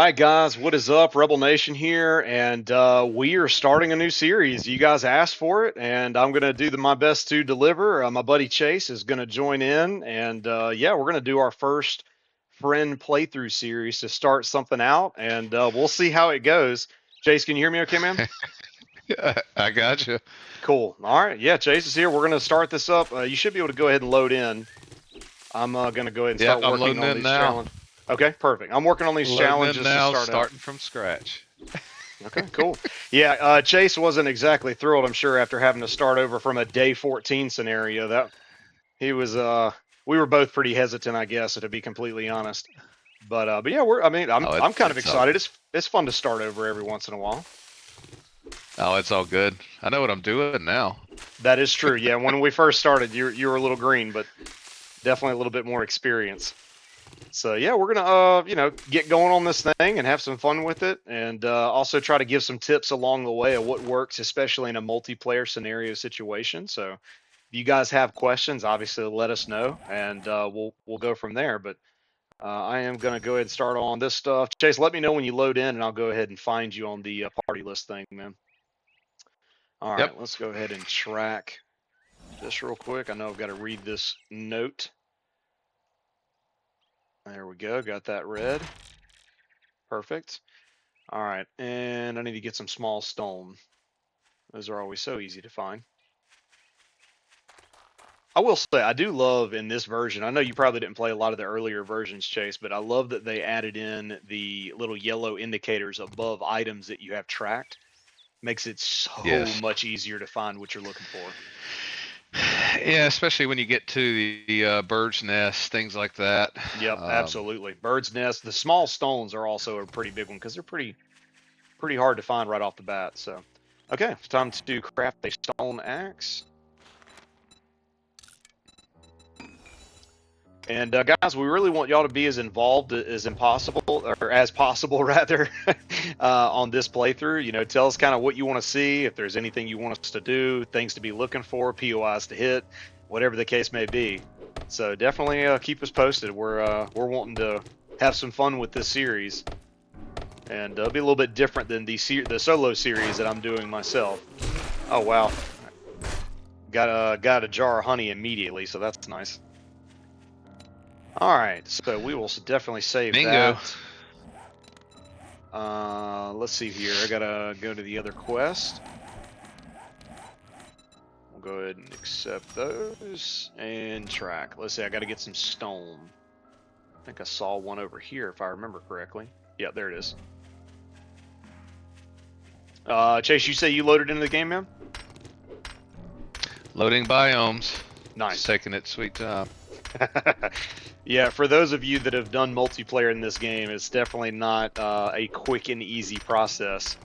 right, guys, what is up? Rebel Nation here, and we are starting a new series. You guys asked for it, and I'm going to do my best to deliver. My buddy Chase is going to join in, and yeah, we're going to do our first friend playthrough series to start something out, and we'll see how it goes. Chase, can you hear me okay, man? I got you. Cool. All right, yeah, Chase is here. We're going to start this up. You should be able to go ahead and load in. I'm going to go ahead and Yep, start I'm working loading on in these now. challenges. Okay, perfect. I'm working on these Loading in challenges to now, start out. starting from scratch. Okay, cool. Yeah, Chase wasn't exactly thrilled, I'm sure, after having to start over from a day 14 scenario. That he was. We were both pretty hesitant, I guess, to be completely honest. But yeah, we're. I mean, I'm Oh, I'm kind of it's all excited. It's fun to start over every once in a while. it's all good. I know what I'm doing now. That is true. Yeah, when we first started, you were a little green, but definitely a little bit more experience. So yeah, we're gonna get going on this thing and have some fun with it, and also try to give some tips along the way of what works, especially in a multiplayer scenario situation. So if you guys have questions, obviously let us know, and we'll go from there. But I am gonna go ahead and start on this stuff. Chase, let me know when you load in, and I'll go ahead and find you on the party list thing, man. All Yep. right, let's go ahead and track this real quick. I know I've got to read this note. There we go. Got that read. Perfect. All right, and I need to get some small stone. Those are always so easy to find. I will say, I do love in this version, I know you probably didn't play a lot of the earlier versions, Chase, but I love that they added in the little yellow indicators above items that you have tracked. Makes it so Yes. much easier to find what you're looking for. Yeah, especially when you get to the bird's nest, things like that. Yep, Um, absolutely. Bird's nest. The small stones are also a pretty big one because they're pretty hard to find right off the bat. So, okay, it's time to craft a stone axe. And guys, we really want y'all to be as involved as impossible, or as possible rather, on this playthrough. You know, tell us kind of what you want to see, if there's anything you want us to do, things to be looking for, POIs to hit, whatever the case may be. So definitely keep us posted. We're wanting to have some fun with this series, and it'll be a little bit different than the solo series that I'm doing myself. Oh wow, got a jar of honey immediately, so that's nice. All right, so we will definitely save bingo. that. Let's see here. I gotta go to the other quest. We'll go ahead and accept those and track. Let's see. I gotta get some stone. I think I saw one over here, if I remember correctly. Yeah, there it is. Chase, you say you loaded into the game, man? Loading biomes. It's Nice. taking its sweet time. Yeah, for those of you that have done multiplayer in this game, it's definitely not a quick and easy process.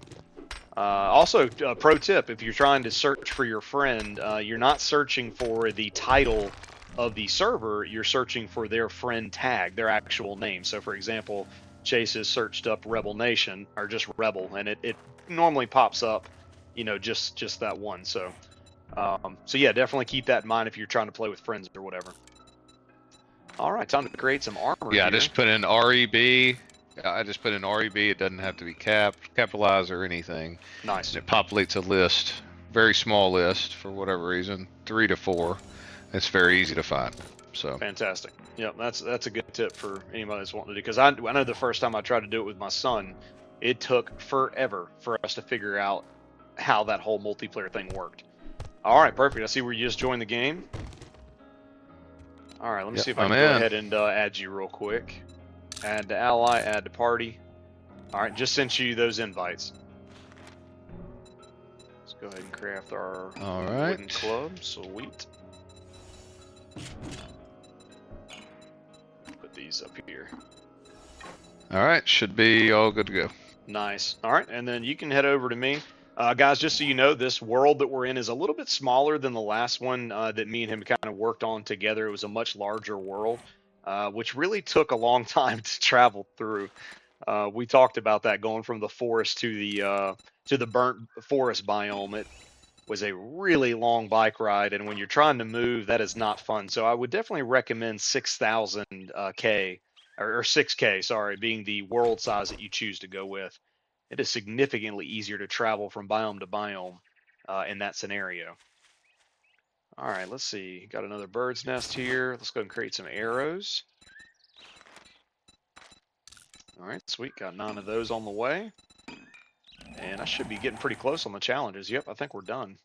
Also, pro tip, if you're trying to search for your friend, you're not searching for the title of the server, you're searching for their friend tag, their actual name. So for example, Chase has searched up Rebel Nation, or just Rebel, and it normally pops up, just that one. So yeah, definitely keep that in mind if you're trying to play with friends or whatever. All right, time to create some armor Yeah, I here. just put in REB. I just put in REB. It doesn't have to be capitalized or anything. Nice. And it populates a list, very small list for whatever reason, 3 to 4. It's very easy to find. So Fantastic. Yeah, that's a good tip for anybody that's wanting to do. Because I know the first time I tried to do it with my son, it took forever for us to figure out how that whole multiplayer thing worked. All right, perfect. I see where you just joined the game. All right, let me yep, see if I I'm can go in. ahead and add you real quick. Add to ally, add to party. All right, just sent you those invites. Let's go ahead and craft our All wooden right. club. Sweet. Put these up here. All right, should be all good to go. Nice. All right, and then you can head over to me. Guys, just so you know, this world that we're in is a little bit smaller than the last one that me and him kind of worked on together. It was a much larger world, which really took a long time to travel through. We talked about that going from the forest to the burnt forest biome. It was a really long bike ride, and when you're trying to move, that is not fun. So I would definitely recommend 6,000 K or 6K, sorry, being the world size that you choose to go with. It is significantly easier to travel from biome to biome in that scenario. All right, let's see. Got another bird's nest here. Let's go and create some arrows. All right, sweet. Got 9 of those on the way. And I should be getting pretty close on the challenges. Yep, I think we're done.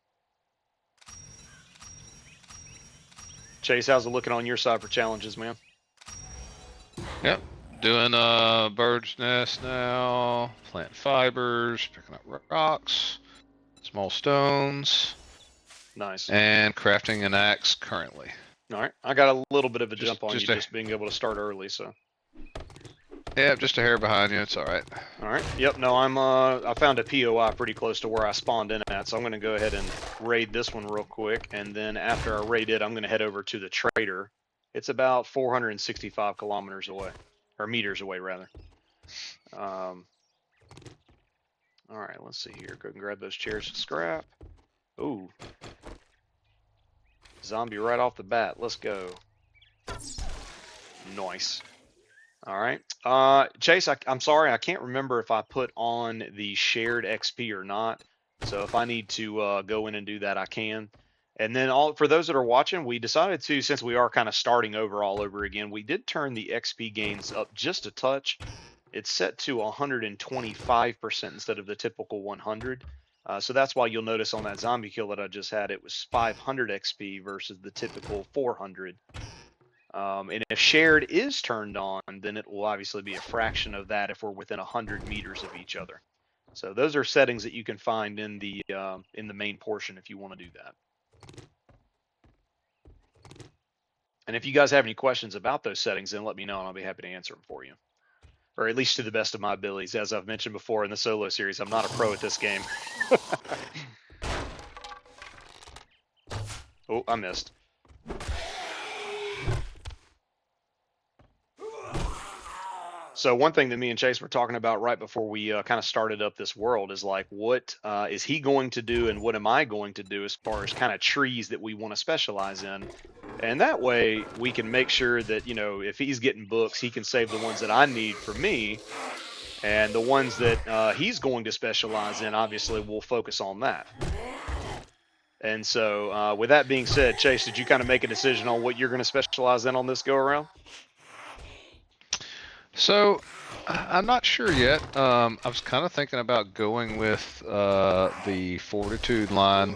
Chase, how's it looking on your side for challenges, man? Yep. Doing bird's nest now. Plant fibers, picking up rocks, small stones, Nice. and crafting an axe currently. All right, I got a little bit of a jump on you a, just being able to start early, so. Yeah, just a hair behind you. It's all right. All right. Yep. No, I found a POI pretty close to where I spawned in at, so I'm going to go ahead and raid this one real quick, and then after I raid it, I'm going to head over to the trader. It's about 465 kilometers away, or meters away rather. All right. Let's see here. Go and grab those chairs of scrap. Ooh. Zombie right off the bat. Let's go. Nice. All right. Chase, I'm sorry, I can't remember if I put on the shared XP or not. So if I need to go in and do that, I can. And then for those that are watching, we decided to, since we are kind of starting over all over again, we did turn the XP gains up just a touch. It's set to 125% instead of the typical 100. So that's why you'll notice on that zombie kill that I just had, it was 500 XP versus the typical 400. And if shared is turned on, then it will obviously be a fraction of that if we're within 100 meters of each other. So those are settings that you can find in the main portion if you want to do that. And if you guys have any questions about those settings, then let me know and I'll be happy to answer them for you. Or at least to the best of my abilities. As I've mentioned before in the solo series, I'm not a pro at this game. Oh, I missed. So one thing that me and Chase were talking about right before we kind of started up this world is like, what is he going to do and what am I going to do as far as kind of trees that we want to specialize in? And that way we can make sure that, you know, if he's getting books, he can save the ones that I need for me. And the ones that he's going to specialize in, obviously, we'll focus on that. And so with that being said, Chase, did you kind of make a decision on what you're going to specialize in on this go around? So, I'm not sure yet. I was kind of thinking about going with the Fortitude line,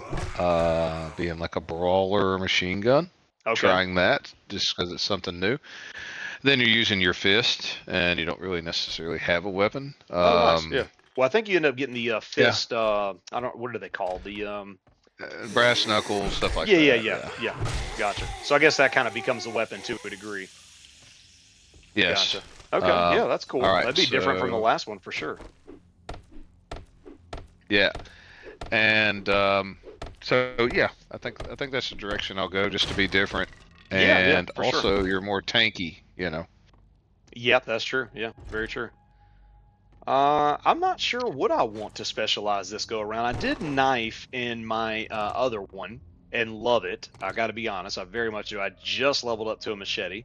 being like a brawler machine gun. Okay. Trying that just because it's something new. Then you're using your fist, and you don't really necessarily have a weapon. Nice. Yeah. Well, I think you end up getting the fist. Yeah. I don't. What are they called? The brass knuckles, stuff like that. Yeah. Gotcha. So I guess that kind of becomes a weapon to a degree. Yes. Gotcha. Okay, yeah, that's cool. Right, that'd be different from the last one for sure. Yeah, and so yeah, I think that's the direction I'll go, just to be different, and also sure. You're more tanky, you know. Yeah, that's true. Yeah, very true. I'm not sure what I want to specialize this go around. I did knife in my other one and love it. I got to be honest, I very much do. I just leveled up to a machete.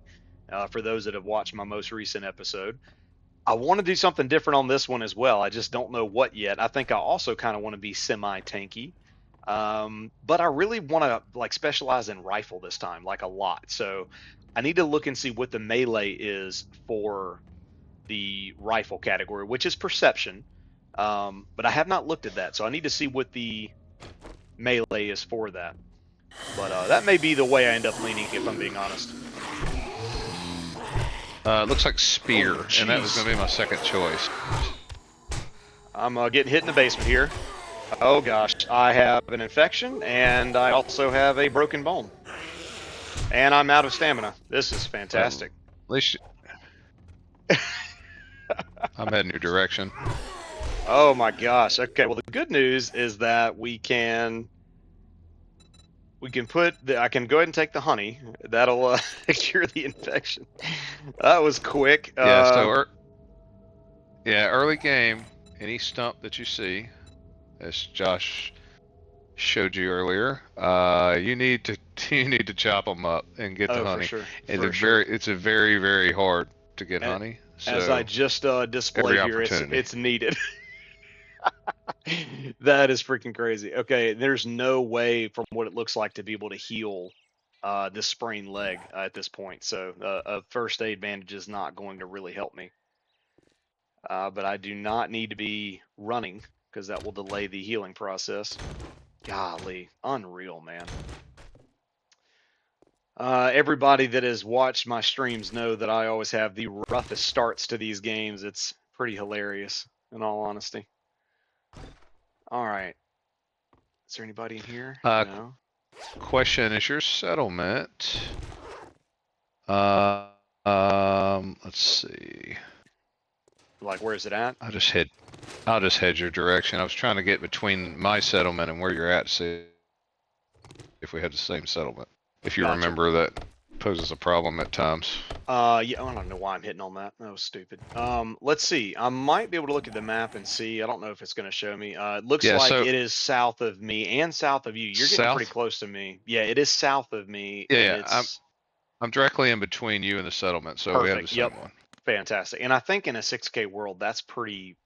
For those that have watched my most recent episode, I want to do something different on this one as well. I just don't know what yet. I think I also kind of want to be semi-tanky, but I really want to like specialize in rifle this time, like a lot. So I need to look and see what the melee is for the rifle category, which is perception. But I have not looked at that, so I need to see what the melee is for that. But that may be the way I end up leaning, if I'm being honest. It looks like spear, and that was going to be my second choice. I'm getting hit in the basement here. Oh gosh, I have an infection, and I also have a broken bone. And I'm out of stamina. This is fantastic. At least I'm heading your direction. Oh my gosh. Okay, well the good news is that we can put I can go ahead and take the honey. That'll cure the infection. That was quick. Yeah. So early game. Any stump that you see, as Josh showed you earlier, you need to chop them up and get the honey. For sure. It's a very very hard to get honey. So as I just displayed every here, opportunity. it's needed. That is freaking crazy. Okay, there's no way from what it looks like to be able to heal this sprained leg at this point. So a first aid bandage is not going to really help me. But I do not need to be running because that will delay the healing process. Golly, unreal, man. Everybody that has watched my streams know that I always have the roughest starts to these games. It's pretty hilarious, in all honesty. All right. Is there anybody in here? No. Question: is your settlement? Let's see. Like, where is it at? I'll just head your direction. I was trying to get between my settlement and where you're at to see if we had the same settlement. If you remember, that poses a problem at times. Yeah, I don't know why I'm hitting on that. That was stupid. Let's see. I might be able to look at the map and see. I don't know if it's going to show me. It looks like it is south of me and south of you. You're getting pretty close to me. Yeah, it is south of me. Yeah, I'm directly in between you and the settlement, so we have the same one. Fantastic. And I think in a 6K world, that's pretty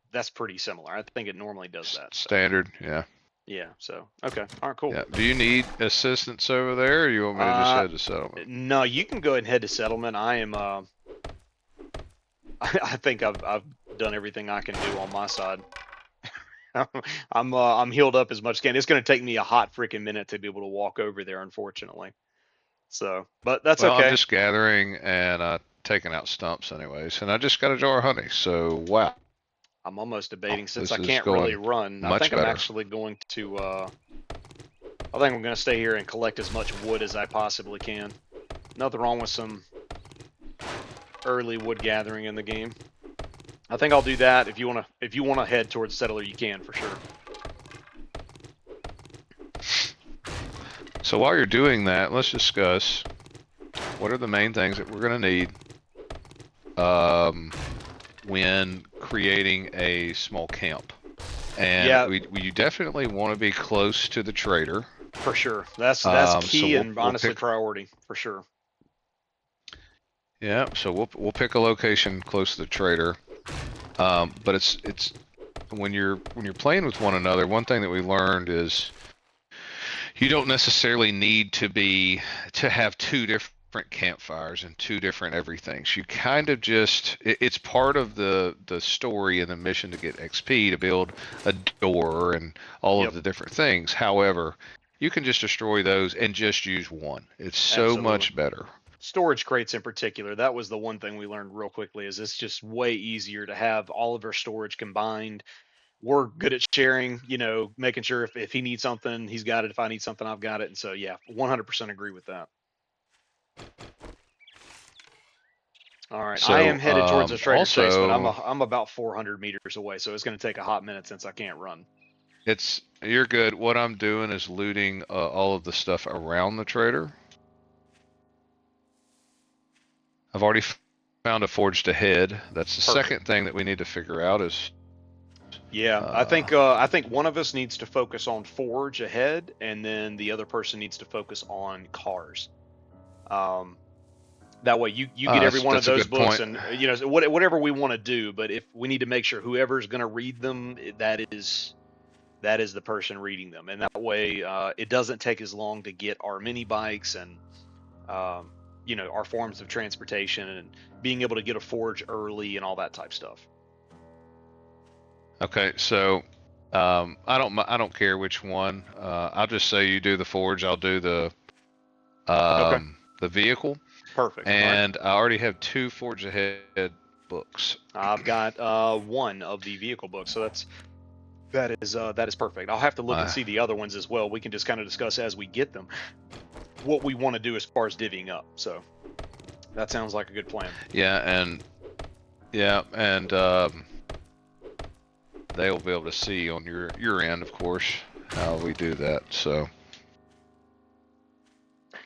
similar. I think it normally does that. Standard, yeah. Yeah, so, okay. All right, cool. Yeah. Do you need assistance over there, or you want me to just head to settlement? No, you can go ahead and head to settlement. I am, I think I've done everything I can do on my side. I'm healed up as much as I can. It's going to take me a hot freaking minute to be able to walk over there, unfortunately. So, but that's okay. I'm just gathering and taking out stumps anyways, and I just got a jar of honey, so wow. I'm almost debating, since I can't really run, I think I'm actually going to, I think I'm going to stay here and collect as much wood as I possibly can. Nothing wrong with some early wood gathering in the game. I think I'll do that. If you want to head towards Settler, you can, for sure. So while you're doing that, let's discuss what are the main things that we're going to need when creating a small camp. And you definitely want to be close to the trader. For sure. That's key and honestly priority, for sure. Yeah, so we'll pick a location close to the trader. But it's when you're playing with one another, one thing that we learned is you don't necessarily need to have two different campfires and two different everythings. You kind of just, it's part of the story and the mission to get XP to build a door and all of the different things. However, you can just destroy those and just use one. It's so much better. Storage crates in particular, that was the one thing we learned real quickly, is it's just way easier to have all of our storage combined. We're good at sharing, making sure if he needs something, he's got it. If I need something, I've got it. And so, yeah, 100% agree with that. All right, so, I am headed towards the trader space, but I'm about 400 meters away, so it's going to take a hot minute since I can't run. You're good. What I'm doing is looting all of the stuff around the trader. I've already found a forged ahead. That's the second thing that we need to figure out is. Yeah, I think one of us needs to focus on forge ahead, and then the other person needs to focus on cars. That way you get every one of those books, and whatever we want to do. But if we need to make sure whoever's going to read them, that is the person reading them, and that way it doesn't take as long to get our mini bikes and our forms of transportation and being able to get a forge early and all that type stuff. Okay, so I don't care which one. I'll just say you do the forge. I'll do the vehicle. Perfect. And I already have 2 forge ahead books. I've got one of the vehicle books, so that is perfect. I'll have to look and see the other ones as well. We can just kind of discuss as we get them what we want to do as far as divvying up. So that sounds like a good plan. Yeah, and they'll be able to see on your end, of course, how we do that. So.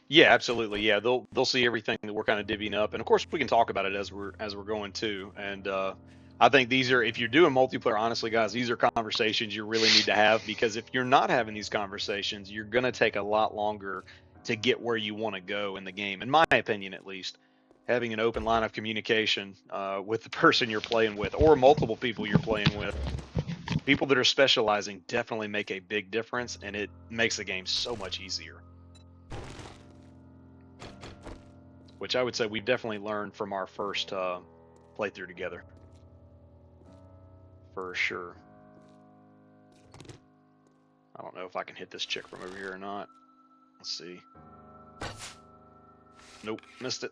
Yeah, absolutely. Yeah, they'll see everything that we're kind of divvying up, and of course we can talk about it as we're going too. And I think these are, if you're doing multiplayer, honestly, guys, these are conversations you really need to have, because if you're not having these conversations, you're gonna take a lot longer to get where you want to go in the game, in my opinion, at least. having an open line of communication with the person you're playing with, or multiple people you're playing with. People that are specializing definitely make a big difference, and it makes the game so much easier. Which I would say we've definitely learned from our first playthrough together. For sure. I don't know if I can hit this chick from over here or not. Let's see. Nope, missed it.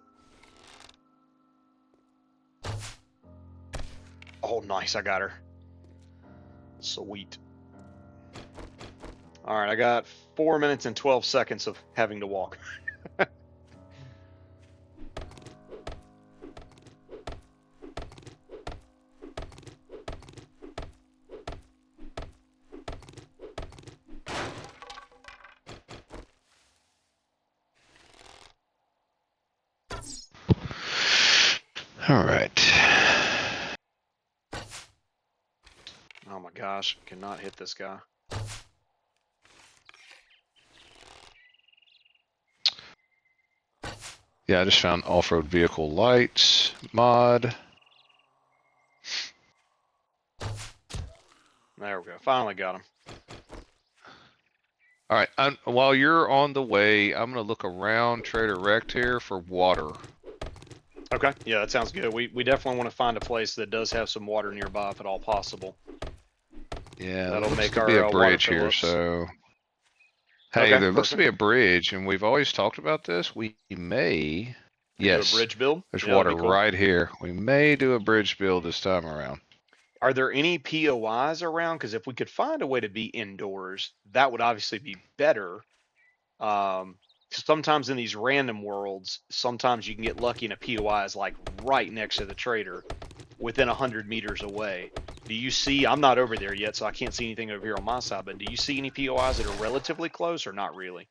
Oh, nice, I got her. Sweet. Alright, I got 4 minutes and 12 seconds of having to walk. All right. Oh my gosh, cannot hit this guy. Yeah, I just found off-road vehicle lights mod. There we go. Finally got him. All right. While you're on the way, I'm gonna look around Trader Rect here for water. Okay, yeah, that sounds good. We definitely want to find a place that does have some water nearby if at all possible. Yeah, that'll looks make to our be a water bridge here. fill-ups. So, hey, Okay, there looks to be perfect. a bridge, and we've always talked about this. We may, Do a yes, bridge build. there's Yeah, that'd water be cool. right here. We may do a bridge build this time around. Are there any POIs around? Because if we could find a way to be indoors, that would obviously be better. Sometimes in these random worlds, sometimes you can get lucky and a POI is like right next to the trader, within 100 meters away. Do you see? I'm not over there yet, so I can't see anything over here on my side. But do you see any POIs that are relatively close, or not really?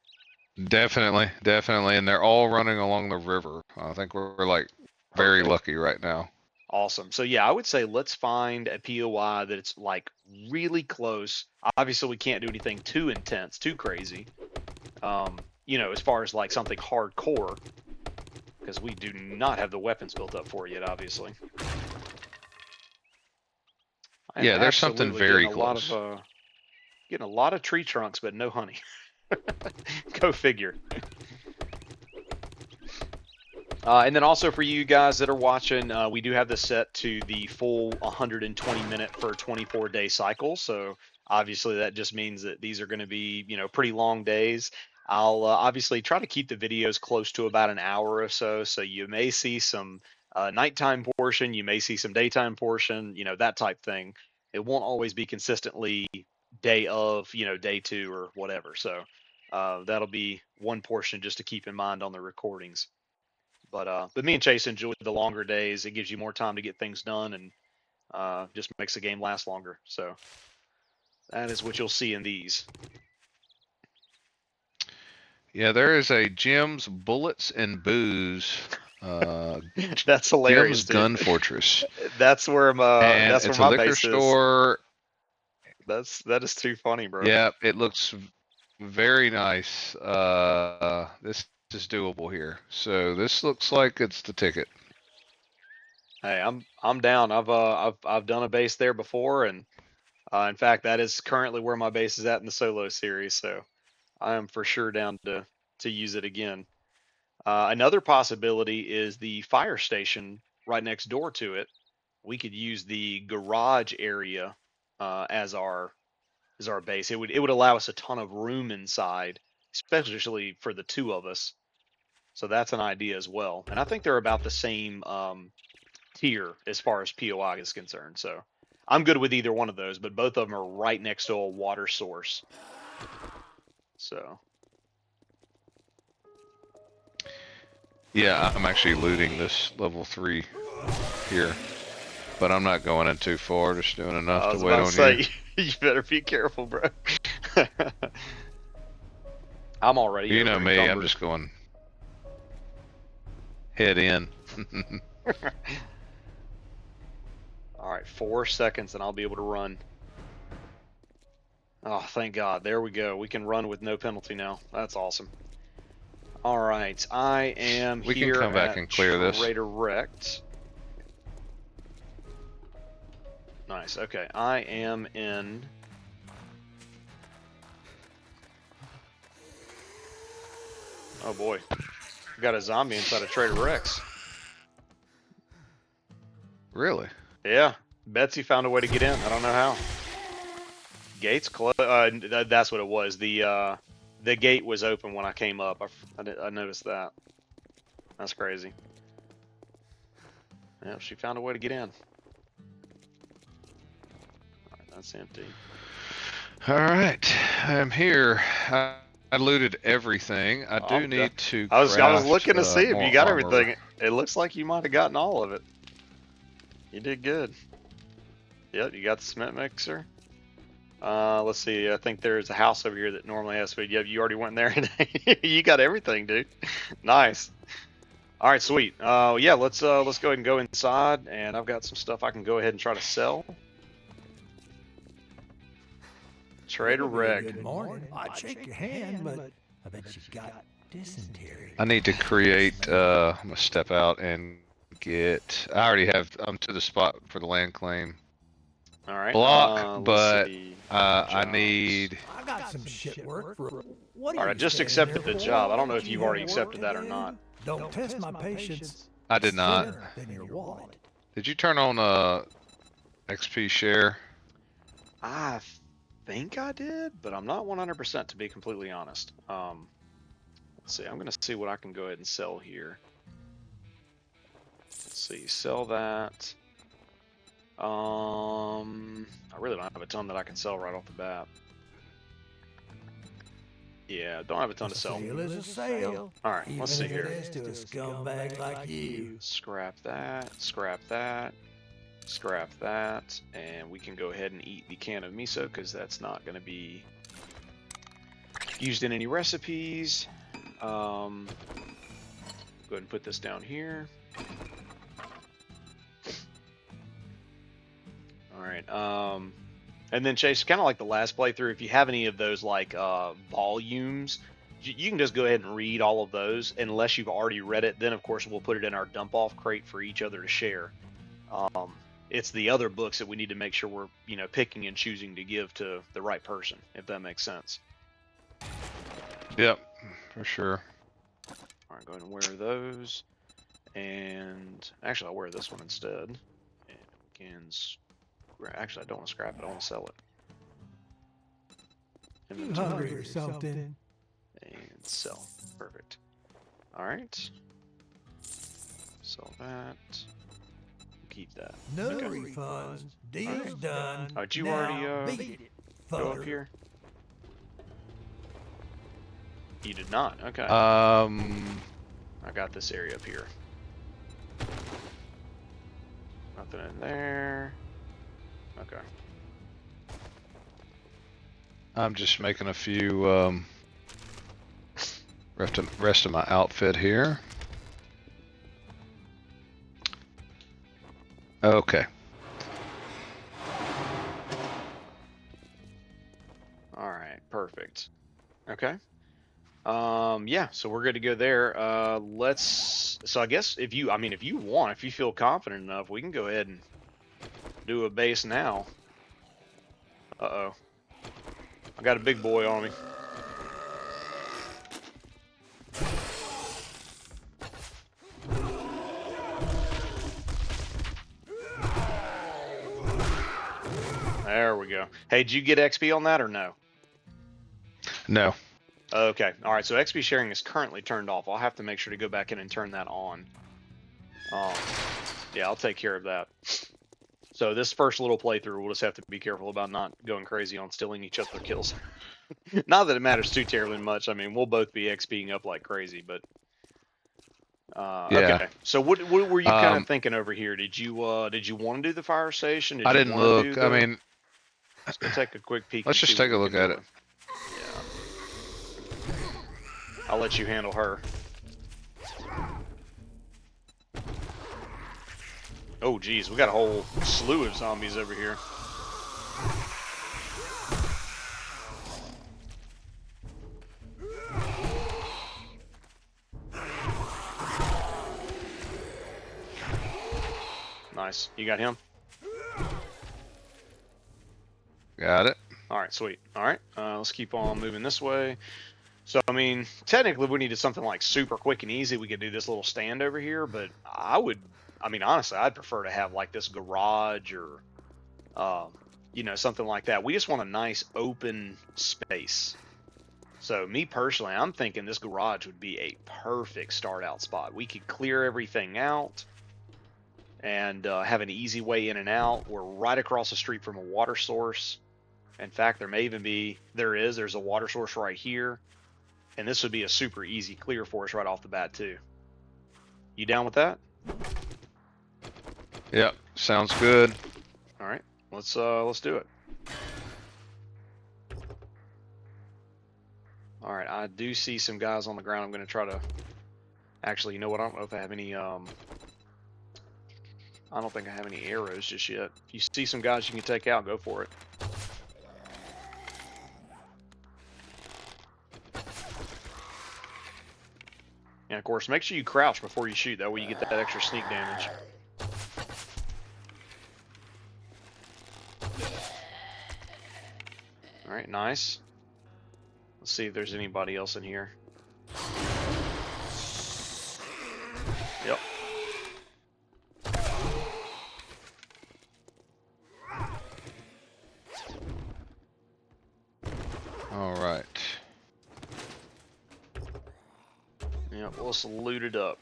Definitely, definitely, and they're all running along the river. I think we're like very Perfect. lucky right now. Awesome. So yeah, I would say let's find a POI that it's like really close. Obviously, we can't do anything too intense, too crazy. As far as like something hardcore, because we do not have the weapons built up for it yet, obviously. I am Yeah, there's something absolutely very close. Getting a lot of tree trunks, but no honey. Go figure. And then also for you guys that are watching, we do have this set to the full 120-minute for a 24-day cycle. So obviously that just means that these are going to be, pretty long days. I'll obviously try to keep the videos close to about an hour or so. So you may see some nighttime portion, you may see some daytime portion, that type thing. It won't always be consistently day of, day two or whatever. So that'll be one portion just to keep in mind on the recordings. But me and Chase enjoy the longer days. It gives you more time to get things done, and just makes the game last longer. So that is what you'll see in these. Yeah, there is a Jim's Bullets and Booze. That's hilarious, Jim's dude. Gun Fortress. That's where And that's where it's a my liquor base is. store. That is too funny, bro. Yeah, it looks very nice. This is doable here. So this looks like it's the ticket. Hey, I'm down. I've done a base there before, and in fact, that is currently where my base is at in the solo series. So I am for sure down to use it again. Another possibility is the fire station right next door to it. We could use the garage area as our base. It would allow us a ton of room inside, especially for the two of us. So that's an idea as well. And I think they're about the same tier as far as POI is concerned. So I'm good with either one of those, but both of them are right next to a water source. So. Yeah, I'm actually looting this level 3 here. But I'm not going in too far, just doing enough to wait on you. You better be careful, bro. I'm already You know me, I'm encumbered. just going head in. All right, 4 seconds and I'll be able to run. Oh, thank God. There we go. We can run with no penalty now. That's awesome. All right, I am We here can come back at and clear this. Trader Rect. Nice. Okay, I am in. Oh boy, we got a zombie inside of Trader Rex. Really? Yeah, Betsy found a way to get in. I don't know how. Gates closed. That's what it was. The gate was open when I came up. I noticed that. That's crazy. Yeah, she found a way to get in. All right, that's empty. All right, I'm here. I looted everything. I do need to. I was looking to see if you got armor. everything. It looks like you might have gotten all of it. You did good. Yep, you got the cement mixer. Let's see. I think there's a house over here that normally has food. Yep, you already went there. You got everything, dude. Nice. All right, sweet. Yeah, let's go ahead and go inside, and I've got some stuff I can go ahead and try to sell. Trader Reg. Good morning. I'd shake your hand, but I bet you got dysentery. I need to create. I'm gonna step out and get. I already have. I'm to the spot for the land claim All right. block, let's but see. I need. I got some shit work for. What All right, I just accepted the job. I don't know if you've already accepted that or not. Don't test my patience. I did not. Than your wallet. Did you turn on XP share? I think I did, but I'm not 100% to be completely honest. Let's see. I'm gonna see what I can go ahead and sell here. Let's see. Sell that. I really don't have a ton that I can sell right off the bat. Yeah, don't have a ton to sell. Sale is a sale. All right, let's see Even if here. it is to a scumbag like you. Scrap that. Scrap that. Scrap that, and we can go ahead and eat the can of miso because that's not going to be used in any recipes. Go ahead and put this down here. All right. And then Chase, kind of like the last playthrough, if you have any of those like volumes, you can just go ahead and read all of those unless you've already read it. Then of course we'll put it in our dump off crate for each other to share. It's the other books that we need to make sure we're, picking and choosing to give to the right person, if that makes sense. Yep, for sure. All right, go ahead and wear those. And actually, I'll wear this one instead. And we can actually, I don't want to scrap it. I want to sell it. You hungry or something? And sell. Perfect. All right. Sell that. Keep that. No Okay. refunds. Deal's done. Did you Now already beat it, go up fucker. here? You did not. Okay. I I got this area up here. Nothing in there. Okay. I'm just making a few rest of my outfit here. Okay. All right. Perfect. Okay. Yeah. So we're good to go there. So I guess if you want, if you feel confident enough, we can go ahead and do a base now. Uh-oh. I got a big boy on me. There we go. Hey, did you get XP on that or no? No. Okay. All right. So XP sharing is currently turned off. I'll have to make sure to go back in and turn that on. Yeah, I'll take care of that. So this first little playthrough, we'll just have to be careful about not going crazy on stealing each other's kills. Not that it matters too terribly much. I mean, we'll both be XPing up like crazy, but Yeah. okay. So what were you kind of thinking over here? Did you want to do the fire station? I didn't look. I mean, let's go take a quick peek. let's and just see take what a we look can at do. it. Yeah. I'll let you handle her. Oh, geez, we got a whole slew of zombies over here. Nice. You got him? Got it. All right, sweet. All right, let's keep on moving this way. So, I mean, technically, we needed something like super quick and easy. We could do this little stand over here, but I mean, honestly, I'd prefer to have like this garage or, you know, something like that. We just want a nice open space. So, me personally, I'm thinking this garage would be a perfect start out spot. We could clear everything out and have an easy way in and out. We're right across the street from a water source. In fact, there may even be, there's a water source right here. And this would be a super easy clear for us right off the bat too. You down with that? Yep, sounds good. All right, let's do it. All right, I do see some guys on the ground. I'm going to try to. Actually, you know what? I don't know if I have any. I don't think I have any arrows just yet. If you see some guys you can take out, go for it. And of course, make sure you crouch before you shoot. That way you get that extra sneak damage. All right, nice. Let's see if there's anybody else in here. Yep. All right. Yep, let's loot it up.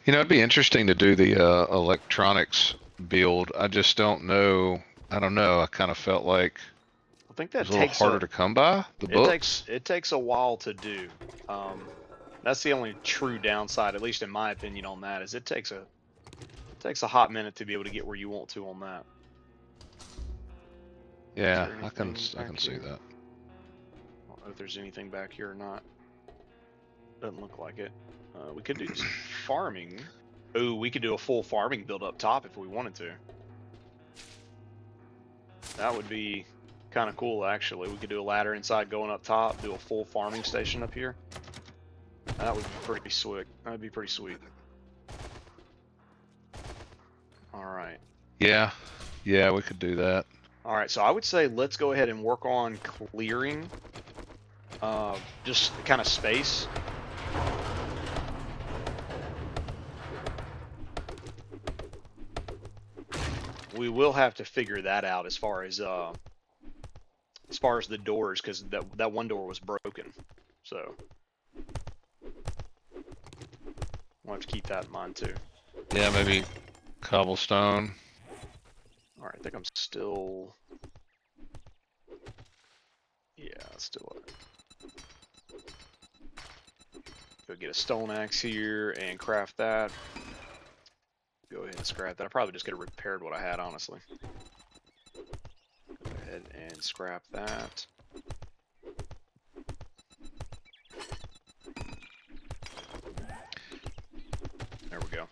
You know, it'd be interesting to do the electronics build. I just don't know. I don't know. I kind of felt like I think it that was a little takes harder to come by. The books. it takes a while to do. That's the only true downside, at least in my opinion, on that. Is it takes a hot minute to be able to get where you want to on that. Yeah, I can see that. I don't know if there's anything back here or not. Doesn't look like it. We could do some farming. Ooh, we could do a full farming build up top if we wanted to. That would be kind of cool, actually. We could do a ladder inside going up top, do a full farming station up here. That would be pretty sweet. That'd be pretty sweet. All right. Yeah, yeah, we could do that. All right, so I would say let's go ahead and work on clearing just kind of space. We will have to figure that out as far as the doors, because that one door was broken. So we'll have to keep that in mind too. Yeah, maybe cobblestone. All right, I think I'm still. Yeah, still. Go get a stone axe here and craft that. Go ahead and scrap that. I probably just could have repaired what I had, honestly. Go ahead and scrap that. There we go.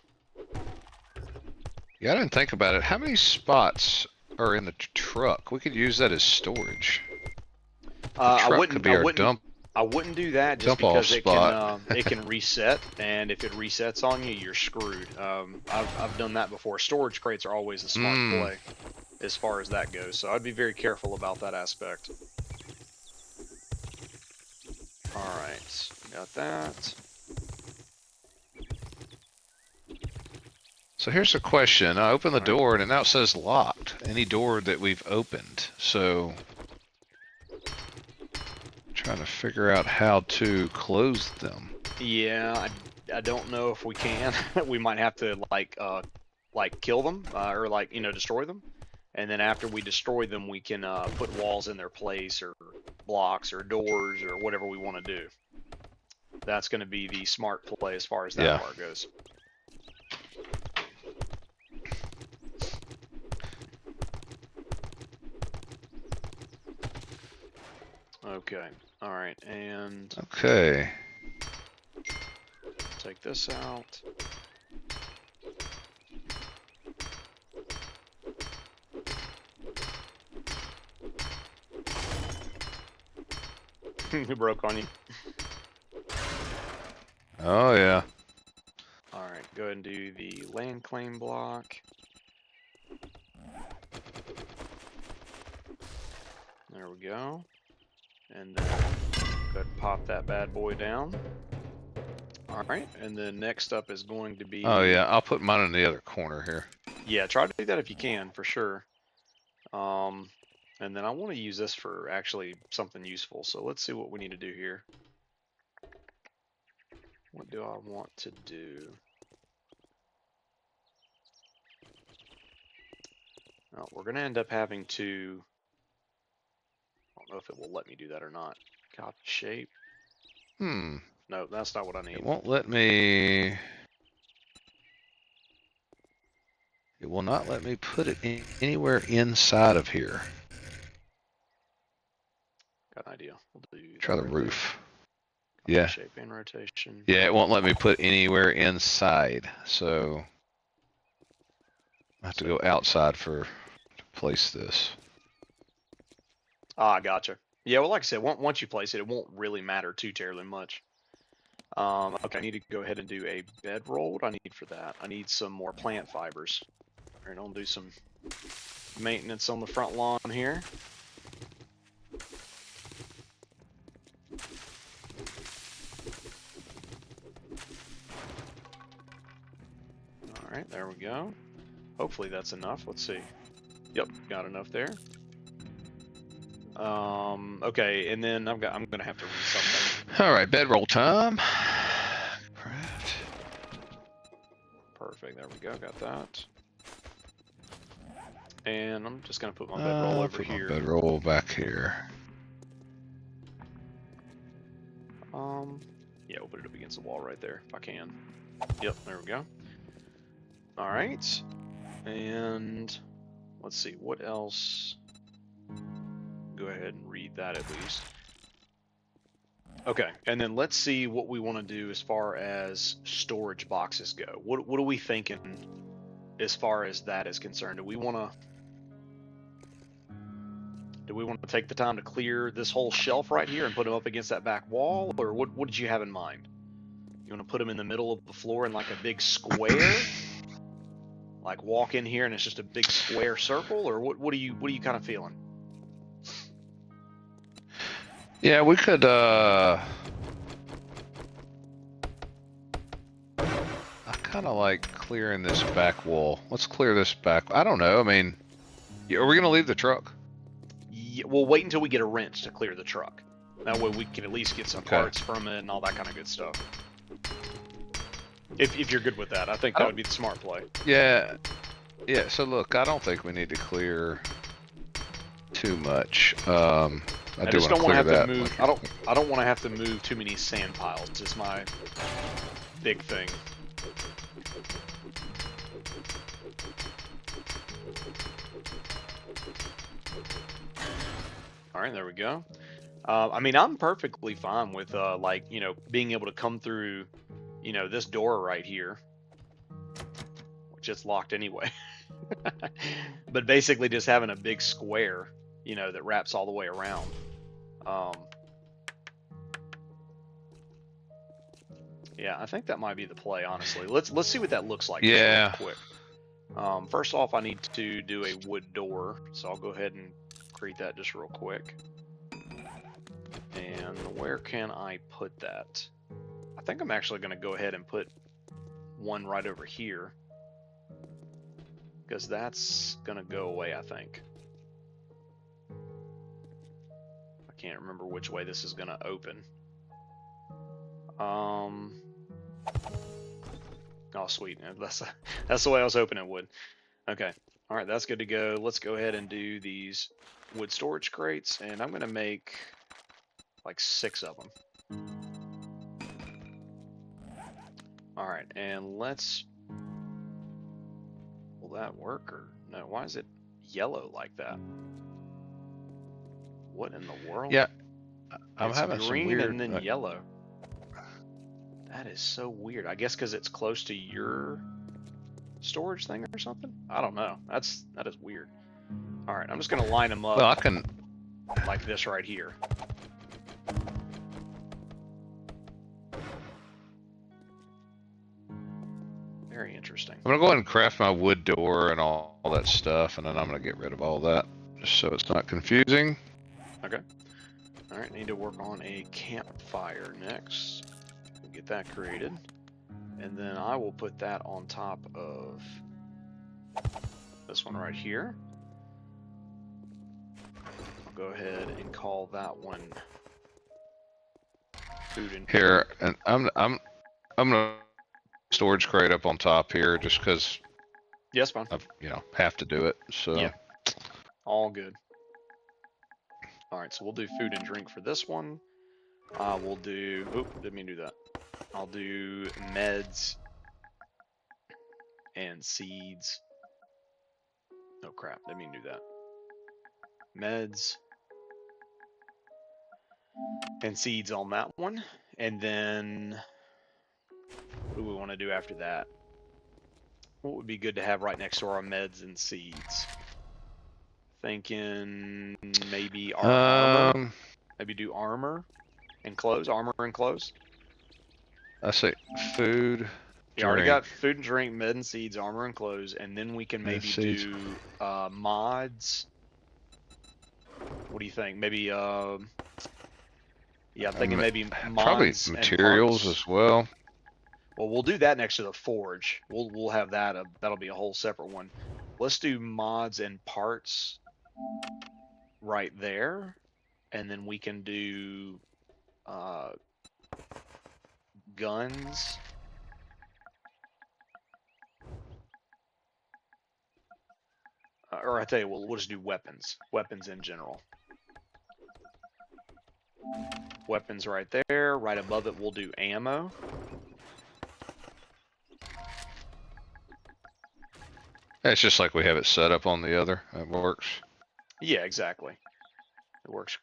Yeah, I didn't think about it. How many spots are in the truck? We could use that as storage. I wouldn't do that just because it can reset, and if it resets on you, you're screwed. I've done that before. Storage crates are always a smart play as far as that goes, so I'd be very careful about that aspect. All right, got that. So here's a question. I opened the door and it now says locked. Any door that we've opened. So trying to figure out how to close them. Yeah, I don't know if we can. We might have to like kill them or destroy them, and then after we destroy them, we can put walls in their place or blocks or doors or whatever we want to do. That's going to be the smart play as far as that part goes. Okay. All right, and okay. Take this out. Who broke on you? Oh yeah. Alright, go ahead and do the land claim block. There we go. And then go ahead and pop that bad boy down. Alright, and then next up is going to be... Oh yeah, I'll put mine in the other corner here. Yeah, try to do that if you can, for sure. And then I want to use this for actually something useful. So let's see what we need to do here. What do I want to do? Well, we're going to end up having to... I don't know if it will let me do that or not. Copy shape. No, that's not what I need. It won't let me... It will not let me put it anywhere inside of here. Got an idea. We'll do Try the right roof. there. Yeah. Shape and rotation. Yeah, it won't let me put anywhere inside, so I have to go outside to place this. Ah, gotcha. Yeah, well, like I said, once you place it, it won't really matter too terribly much. Okay, I need to go ahead and do a bedroll. What do I need for that? I need some more plant fibers. All right, I'll do some maintenance on the front lawn here. All right, there we go. Hopefully that's enough. Let's see. Yep, got enough there. Okay, and then I'm gonna have to read something. All right, bedroll time. Craft. Perfect. There we go. Got that. And I'm just gonna put my bedroll over put here. My bedroll back here. Yeah, we'll put it up against the wall right there if I can. Yep, there we go. All right, and let's see what else. Go ahead and read that at least. Okay, and then let's see what we want to do as far as storage boxes go. What are we thinking as far as that is concerned? Do we want to take the time to clear this whole shelf right here and put them up against that back wall, or what did you have in mind? You want to put them in the middle of the floor in like a big square, like walk in here and it's just a big square circle, or what are you kind of feeling? Yeah, we could, I kind of like clearing this back wall. Let's clear this back. I don't know. I mean, are we going to leave the truck? Yeah, we'll wait until we get a wrench to clear the truck. That way we can at least get some parts from it and all that kind of good stuff. If you're good with that, I think that would be the smart play. Yeah. Yeah, so look, I don't think we need to clear too much. I just don't want to have that. to move. I don't want to have to move too many sand piles. Is my big thing. All right, there we go. I mean, I'm perfectly fine with like, you know, being able to come through, you know, this door right here, which is locked anyway. But basically just having a big square, you know, that wraps all the way around. Yeah, I think that might be the play, honestly. Let's see what that looks like. Yeah. Just real quick. First off, I need to do a wood door, so I'll go ahead and create that just real quick. And where can I put that? I think I'm actually going to go ahead and put one right over here, because that's going to go away, I think. I can't remember which way this is going to open. Oh, sweet. That's the way I was hoping it would. Okay. All right, that's good to go. Let's go ahead and do these wood storage crates, and I'm going to make like 6 of them. All right, and let's... Will that work or no? Why is it yellow like that? What in the world? Yeah, I'm it's having green some weird, and then yellow. That is so weird. I guess because it's close to your storage thing or something. I don't know. That is weird. All right, I'm just gonna line them up. Well, I can. Like this right here. Very interesting. I'm gonna go ahead and craft my wood door and all that stuff, and then I'm gonna get rid of all that, just so it's not confusing. Okay. All right, need to work on a campfire next. We'll get that created. And then I will put that on top of this one right here. I'll go ahead and call that one food and Here, and I'm gonna storage crate up on top here, just because Yes, fine. I have to do it. So Yeah. All good. All right, so we'll do food and drink for this one. We'll do. Oop, didn't mean to do that. I'll do meds and seeds. Oh crap, didn't mean to do that. Meds and seeds on that one, and then what do we want to do after that? What would be good to have right next to our meds and seeds? Thinking maybe our armor. Maybe do armor and clothes. Armor and clothes. I say food. You already got food and drink, med and seeds, armor and clothes, and then we can maybe do mods. What do you think? Maybe yeah, I'm thinking maybe mods probably materials as well. Well, we'll do that next to the forge. We'll have that. That'll be a whole separate one. Let's do mods and parts right there, and then we can do guns. Or I tell you what, we'll just do weapons. Weapons in general. Weapons right there. Right above it, we'll do ammo. It's just like we have it set up on the other. It works. Yeah, exactly. It works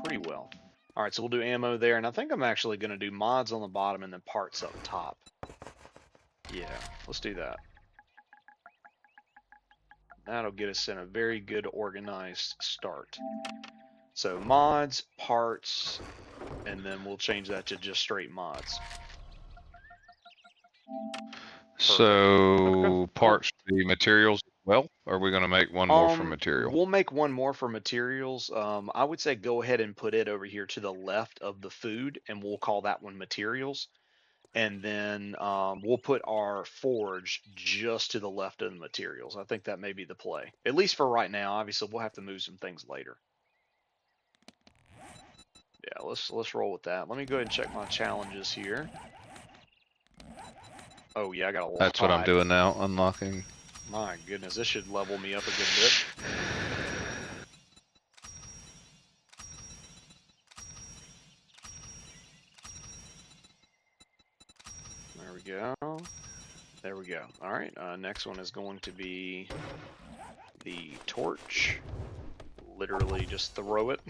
pretty well. All right, so we'll do ammo there, and I think I'm actually going to do mods on the bottom and then parts up top. Yeah, let's do that. That'll get us in a very good organized start. So mods, parts, and then we'll change that to just straight mods. So okay. parts, the materials as well? Or are we going to make one more for material? We'll make one more for materials. I would say go ahead and put it over here to the left of the food, and we'll call that one materials. And then we'll put our forge just to the left of the materials. I think that may be the play, at least for right now. Obviously, we'll have to move some things later. Yeah, let's roll with that. Let me go ahead and check my challenges here. Oh yeah, I got a lot. That's what I'm doing now, unlocking. My goodness, this should level me up a good bit. There we go. There we go. All right, next one is going to be the torch. Literally just throw it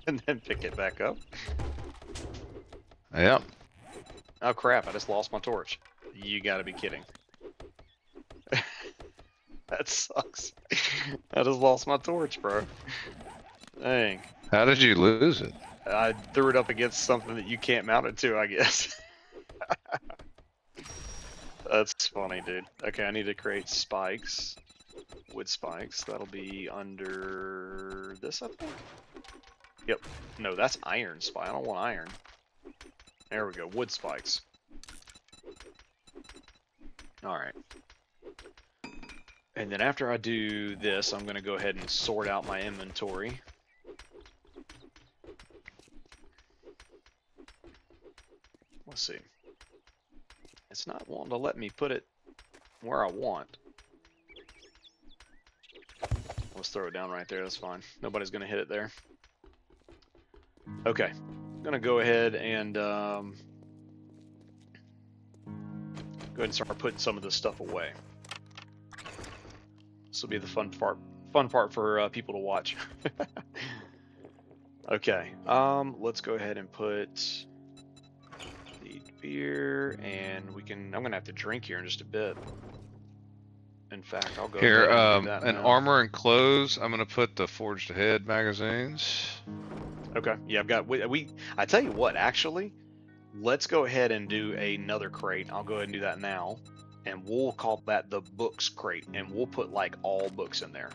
and then pick it back up. Yep. Oh crap, I just lost my torch. You gotta be kidding. That sucks. I just lost my torch, bro. Dang. How did you lose it? I threw it up against something that you can't mount it to, I guess. That's funny, dude. Okay, I need to create spikes. Wood spikes. That'll be under this, I think. Yep. No, that's iron spike. I don't want iron. There we go. Wood spikes. Alright. And then after I do this, I'm going to go ahead and sort out my inventory. Let's see. It's not wanting to let me put it where I want. Let's throw it down right there. That's fine. Nobody's going to hit it there. Okay. I'm going to go ahead and go ahead and start putting some of this stuff away. This will be the fun part for people to watch. Okay. Let's go ahead and put the beer, and we can. I'm gonna have to drink here in just a bit. In fact, I'll go here. ahead and do that And now. armor and clothes. I'm gonna put the forged ahead magazines. Okay. Yeah, I've got. I tell you what, actually, let's go ahead and do another crate. I'll go ahead and do that now. and we'll call that the books crate, and we'll put like all books in there.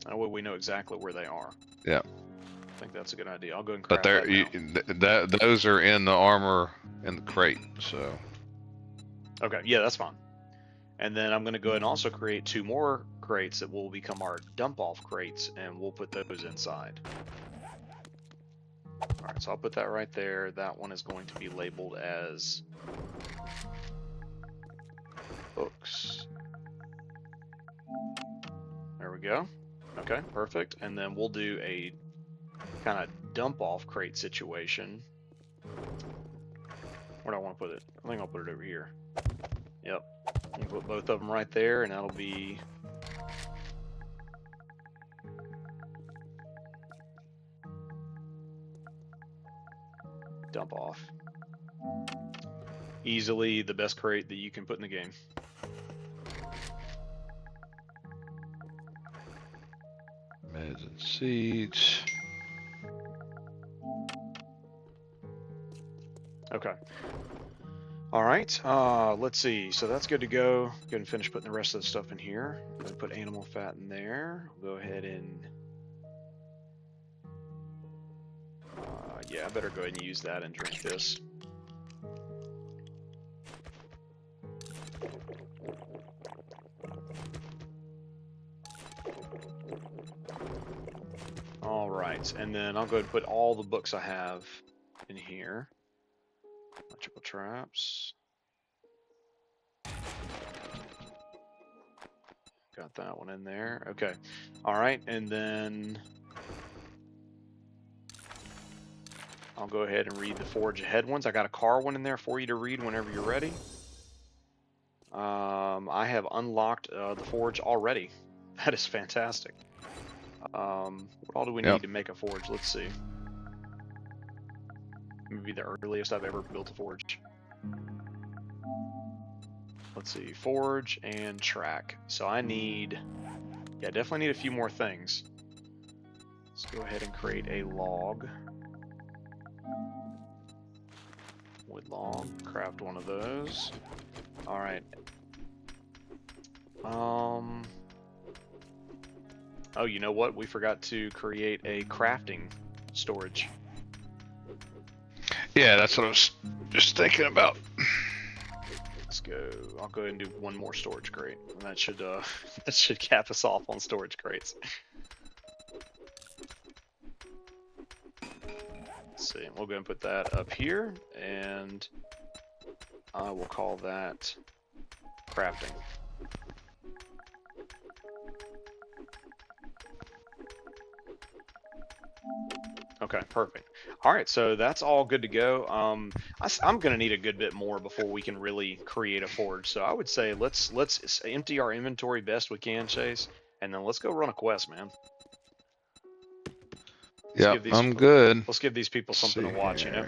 That way we know exactly where they are. Yeah. I think that's a good idea. I'll go and But craft that now. those are in the armor in the crate, so. Okay, yeah, that's fine. And then I'm going to go ahead and also create 2 more crates that will become our dump-off crates, and we'll put those inside. Alright, so I'll put that right there. That one is going to be labeled as books. There we go. Okay, perfect. And then we'll do a kind of dump-off crate situation. Where do I want to put it? I think I'll put it over here. Yep. You put both of them right there, and that'll be dump off. Easily the best crate that you can put in the game. Meds and seeds. Okay. All right. Let's see. So that's good to go. Go ahead and finish putting the rest of the stuff in here. I'm gonna put animal fat in there. We'll go ahead and yeah, I better go ahead and use that and drink this. All right, and then I'll go ahead and put all the books I have in here. Electrical traps. Got that one in there. Okay. All right, and then I'll go ahead and read the forge ahead ones. I got a car one in there for you to read whenever you're ready. I have unlocked the forge already. That is fantastic. What all do we need to make a forge? Let's see. Maybe the earliest I've ever built a forge. Let's see, forge and track. So I need, yeah, definitely need a few more things. Let's go ahead and create a log. Wood log, craft one of those. All right. Oh, you know what? We forgot to create a crafting storage. Yeah, that's what I was just thinking about. Let's go. I'll go ahead and do one more storage crate. And that should that should cap us off on storage crates. Let's see. We'll go and put that up here, and I will call that crafting. Okay, perfect. All right, so that's all good to go. I'm gonna need a good bit more before we can really create a forge. So I would say let's empty our inventory best we can, Chase, and then let's go run a quest, man. Yeah, I'm good. Let's give these people something to watch, you know.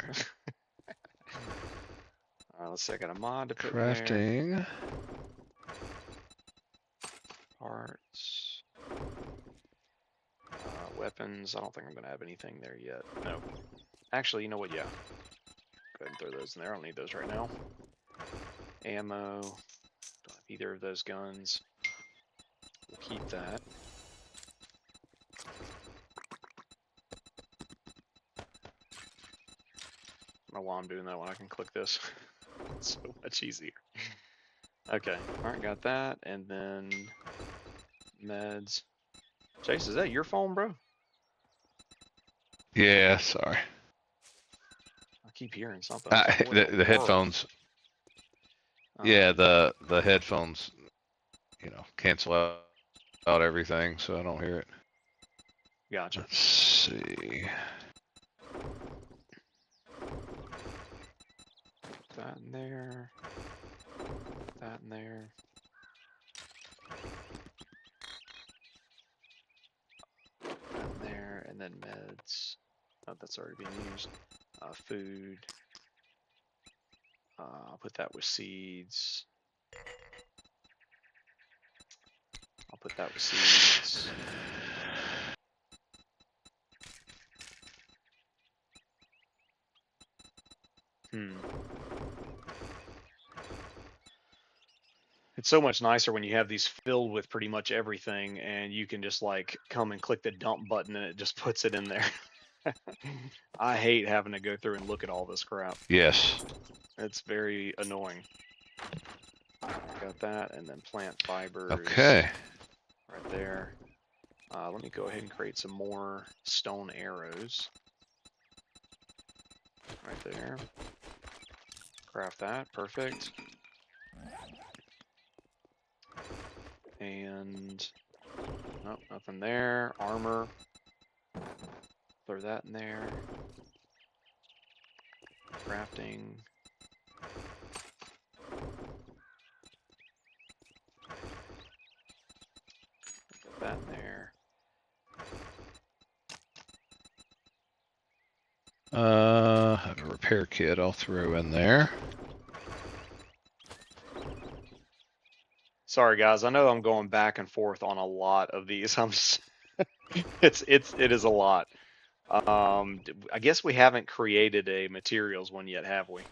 All right, let's see. I got a mod to put in there. Crafting. Parts. Weapons. I don't think I'm going to have anything there yet. No. Actually, you know what? Yeah. Go ahead and throw those in there. I don't need those right now. Ammo. Don't have either of those guns. We'll keep that. I don't know why I'm doing that when I can click this. It's so much easier. Okay. Alright, got that. And then meds. Chase, is that your phone, bro? Yeah, sorry. I keep hearing something. The headphones. Yeah, the headphones, you know, cancel out everything, so I don't hear it. Gotcha. Let's see. That in there. That in there. That in there, and then meds. Oh, that's already been used. Food. I'll put that with seeds. I'll put that with seeds. It's so much nicer when you have these filled with pretty much everything, and you can just like come and click the dump button, and it just puts it in there. I hate having to go through and look at all this crap. Yes. It's very annoying. Got that, and then plant fibers. Okay. Right there. Let me go ahead and create some more stone arrows. Right there. Craft that. Perfect. And nope, nothing there. Armor. Throw that in there. Crafting. Put that in there. Have a repair kit I'll throw in there. Sorry guys, I know I'm going back and forth on a lot of these. I'm just, it is a lot. I guess we haven't created a materials one yet, have we?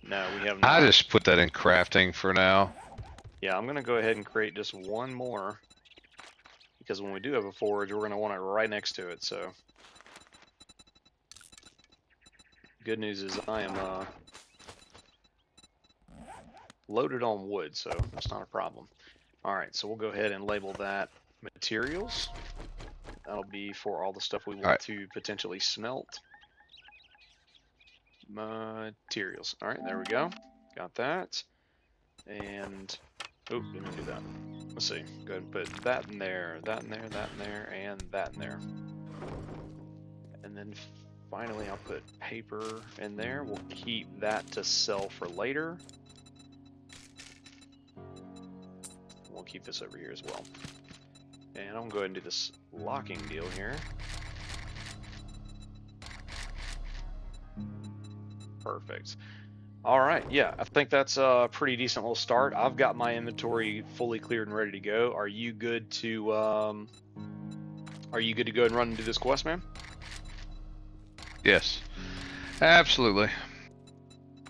No, we have not. I just put that in crafting for now. Yeah, I'm gonna go ahead and create just one more, because when we do have a forge, we're gonna want it right next to it. So, good news is I am loaded on wood, so that's not a problem. All right, so we'll go ahead and label that materials. That'll be for all the stuff we want to potentially smelt. Materials. All right, there we go. Got that. And, oh, didn't do that. Let's see. Go ahead and put that in there, that in there, that in there, and that in there. And then finally, I'll put paper in there. We'll keep that to sell for later. We'll keep this over here as well. And I'm going to go ahead and do this locking deal here. Perfect. All right, yeah, I think that's a pretty decent little start. I've got my inventory fully cleared and ready to go. Are you good to go and run and do this quest, man? Yes, absolutely.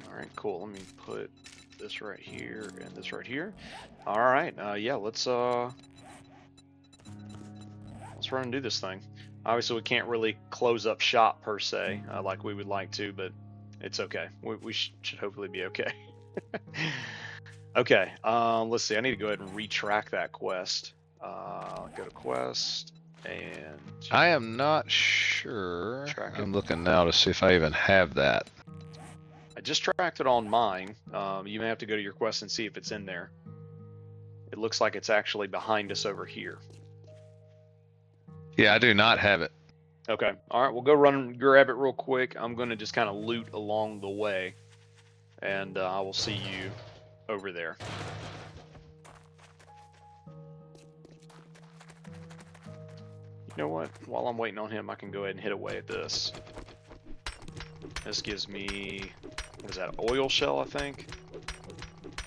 All right, cool. Let me put this right here and this right here. All right, yeah, let's run and do this thing. Obviously, we can't really close up shop per se, like we would like to, but it's okay. We should hopefully be okay. Okay, let's see. I need to go ahead and retrack that quest. Go to quest, and I am not sure. Track it. I'm looking now to see if I even have that. I just tracked it on mine. You may have to go to your quest and see if it's in there. It looks like it's actually behind us over here. Yeah, I do not have it. Okay. All right. We'll go run and grab it real quick. I'm going to just kind of loot along the way, and I will see you over there. You know what? While I'm waiting on him, I can go ahead and hit away at this. This gives me, what is that, oil shell, I think?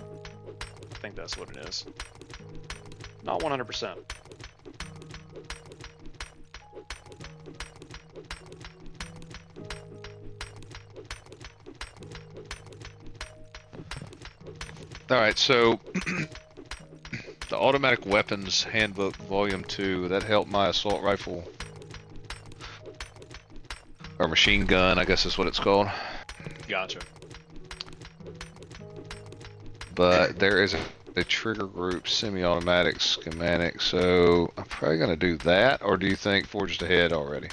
I think that's what it is. Not 100%. All right, so the Automatic Weapons Handbook, Volume 2, that helped my assault rifle, or machine gun, I guess is what it's called. Gotcha. But there is a trigger group, semi-automatic schematic, so I'm probably going to do that, or do you think Forged Ahead already?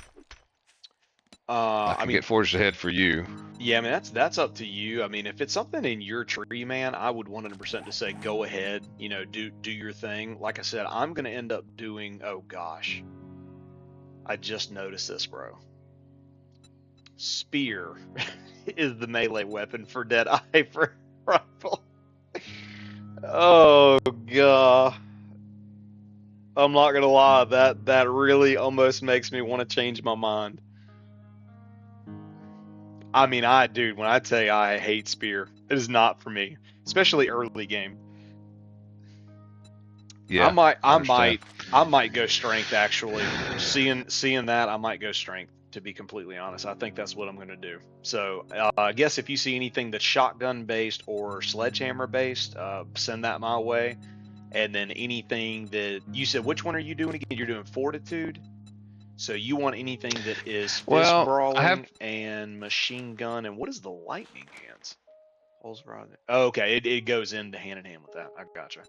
I mean, get Forged Ahead for you. Yeah, I mean, that's up to you. I mean, if it's something in your tree, man, I would 100% to say go ahead, you know, do your thing. Like I said, I'm going to end up doing, oh gosh. I just noticed this, bro. Spear is the melee weapon for Deadeye for rifle. Oh god. I'm not going to lie, that really almost makes me want to change my mind. I mean, dude, when I tell you I hate spear, it is not for me, especially early game. Yeah, I might go strength actually. Seeing that, I might go strength. to be completely honest. I think that's what I'm going to do. So I guess if you see anything that's shotgun based or sledgehammer based, send that my way. And then anything that you said, which one are you doing again? You're doing fortitude. So you want anything that is fist Well, brawling and machine gun, and what is the lightning hands? Oh, okay, it goes into hand in hand with that. I gotcha.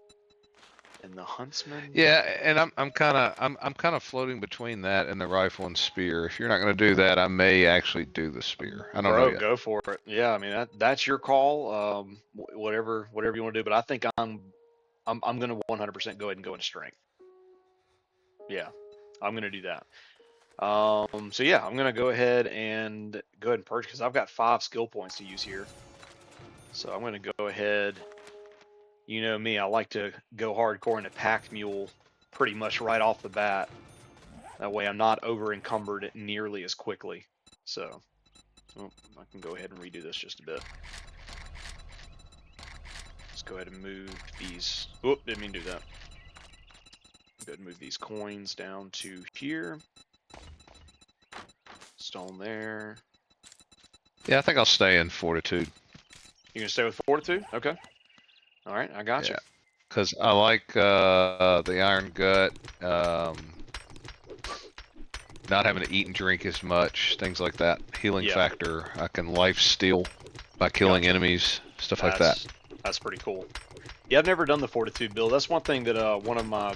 And the huntsman. yeah, and I'm kind of floating between that and the rifle and spear. If you're not going to do that, I may actually do the spear. I don't know Bro, yet. go for it. Yeah, I mean that's your call. Whatever you want to do, but I think I'm gonna 100% go ahead and go into strength. Yeah, I'm gonna do that. So yeah, I'm gonna go ahead and purchase because I've got 5 skill points to use here. So I'm gonna go ahead. You know me, I like to go hardcore into pack mule pretty much right off the bat. That way I'm not over encumbered nearly as quickly. So I can go ahead and redo this just a bit. Let's go ahead and move these. Oop, didn't mean to do that. Go ahead and move these coins down to here. Stone there. Yeah, I think I'll stay in fortitude. You gonna stay with fortitude? Okay. All right, I got you. Because I like the iron gut, not having to eat and drink as much, things like that. Healing factor. I can life steal by killing enemies, stuff like that. That's pretty cool. Yeah, I've never done the fortitude build. That's one thing that one of my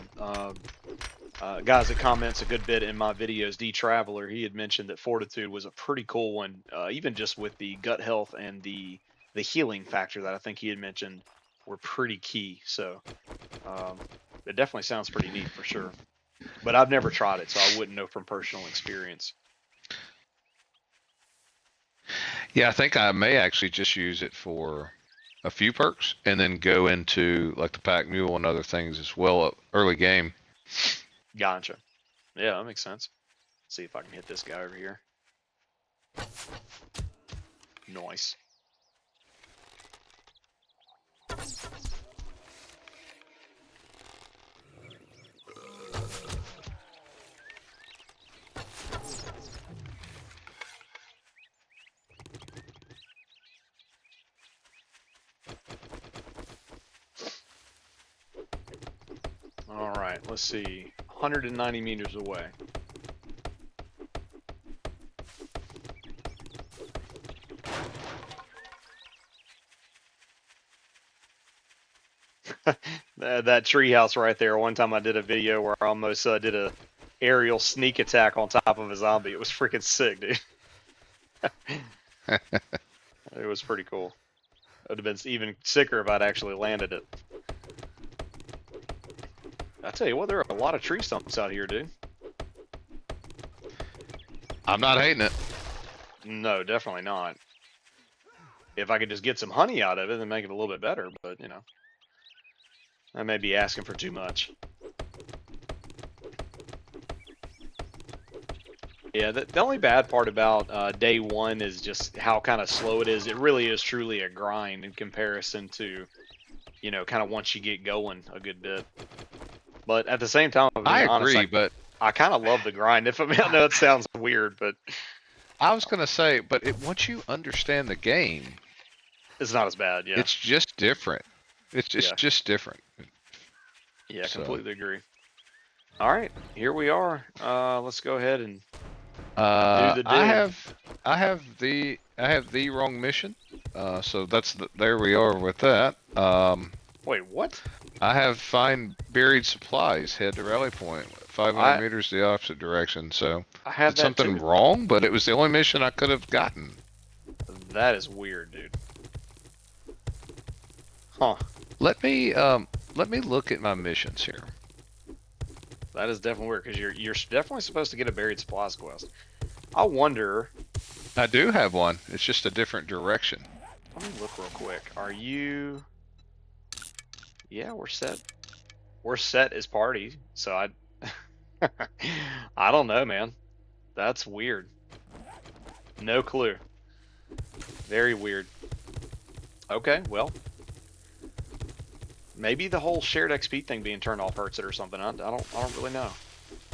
guys that comments a good bit in my videos, D Traveler, he had mentioned that fortitude was a pretty cool one, even just with the gut health and the healing factor that I think he had mentioned were pretty key. So it definitely sounds pretty neat for sure. But I've never tried it, so I wouldn't know from personal experience. Yeah, I think I may actually just use it for a few perks and then go into like the pack mule and other things as well early game. Gotcha. Yeah, that makes sense. Let's see if I can hit this guy over here. Nice. All right, let's see. 190 meters away. That treehouse right there. One time I did a video where I almost did a aerial sneak attack on top of a zombie. It was freaking sick, dude. It was pretty cool. It would have been even sicker if I'd actually landed it. I tell you what, there are a lot of tree stumps out here, dude. I'm not hating it. No, definitely not. If I could just get some honey out of it, then make it a little bit better, but you know, I may be asking for too much. Yeah, the only bad part about day one is just how kind of slow it is. It really is truly a grind in comparison to, you know, kind of once you get going a good bit. But at the same time, I honest, agree, but I kind of love the grind. If I mean, I know it sounds weird, but I was gonna say, but once you understand the game, it's not as bad. Yeah, it's just different. It's just different. Yeah, completely agree. All right, here we are. Let's go ahead and do the dig. I have the wrong mission. So there we are with that. Wait, what? I have find buried supplies. Head to rally point. 500 meters the opposite direction. So I had did something wrong, but it was the only mission I could have gotten. That is weird, dude. Huh. Let me look at my missions here. That is definitely weird because you're definitely supposed to get a buried supplies quest. I wonder. I do have one. It's just a different direction. Let me look real quick. Are you? Yeah, we're set. We're set as party. So I don't know, man. That's weird. No clue. Very weird. Okay, well. Maybe the whole shared XP thing being turned off hurts it or something. I don't really know.